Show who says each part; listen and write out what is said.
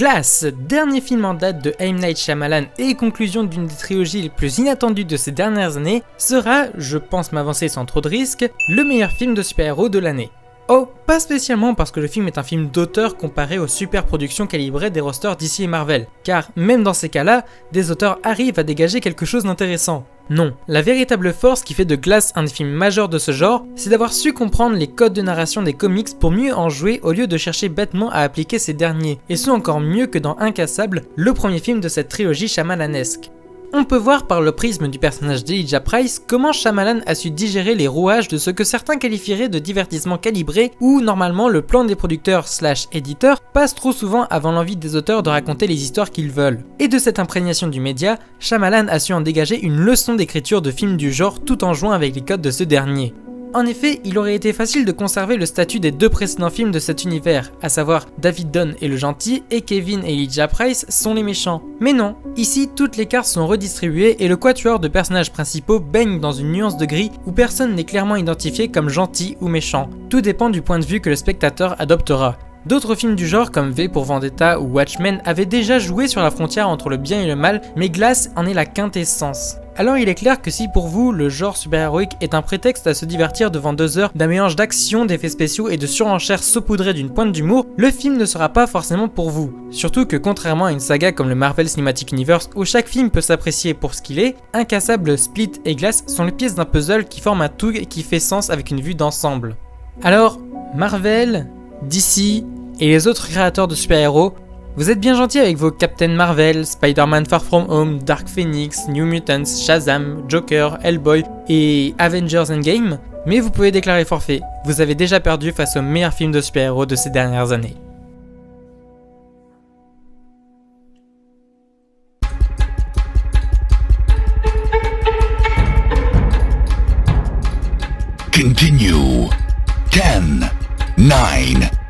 Speaker 1: Glass, dernier film en date de M. Night Shyamalan et conclusion d'une des trilogies les plus inattendues de ces dernières années, sera, je pense m'avancer sans trop de risques, le meilleur film de super-héros de l'année. Oh, pas spécialement parce que le film est un film d'auteur comparé aux super productions calibrées des rosters DC et Marvel, car même dans ces cas-là, des auteurs arrivent à dégager quelque chose d'intéressant. Non, la véritable force qui fait de Glass un des films majeurs de ce genre, c'est d'avoir su comprendre les codes de narration des comics pour mieux en jouer au lieu de chercher bêtement à appliquer ces derniers, et ce encore mieux que dans Incassable, le premier film de cette trilogie shyamalanesque. On peut voir par le prisme du personnage d'Elijah Price comment Shyamalan a su digérer les rouages de ce que certains qualifieraient de divertissement calibré où normalement le plan des producteurs / éditeurs passe trop souvent avant l'envie des auteurs de raconter les histoires qu'ils veulent. Et de cette imprégnation du média, Shyamalan a su en dégager une leçon d'écriture de films du genre tout en jouant avec les codes de ce dernier. En effet, il aurait été facile de conserver le statut des deux précédents films de cet univers, à savoir David Dunn est le gentil et Kevin et Elijah Price sont les méchants. Mais non, ici toutes les cartes sont redistribuées et le quatuor de personnages principaux baigne dans une nuance de gris où personne n'est clairement identifié comme gentil ou méchant. Tout dépend du point de vue que le spectateur adoptera. D'autres films du genre comme V pour Vendetta ou Watchmen avaient déjà joué sur la frontière entre le bien et le mal, mais Glass en est la quintessence. Alors il est clair que si pour vous, le genre super-héroïque est un prétexte à se divertir devant 2 heures d'un mélange d'action, d'effets spéciaux et de surenchères saupoudrées d'une pointe d'humour, le film ne sera pas forcément pour vous. Surtout que contrairement à une saga comme le Marvel Cinematic Universe où chaque film peut s'apprécier pour ce qu'il est, Incassable, Split et Glass sont les pièces d'un puzzle qui forment un tout et qui fait sens avec une vue d'ensemble. Alors, Marvel, DC et les autres créateurs de super-héros, vous êtes bien gentils avec vos Captain Marvel, Spider-Man Far From Home, Dark Phoenix, New Mutants, Shazam, Joker, Hellboy et Avengers Endgame, mais vous pouvez déclarer forfait, vous avez déjà perdu face aux meilleurs films de super-héros de ces dernières années.
Speaker 2: Continue. 10, 9,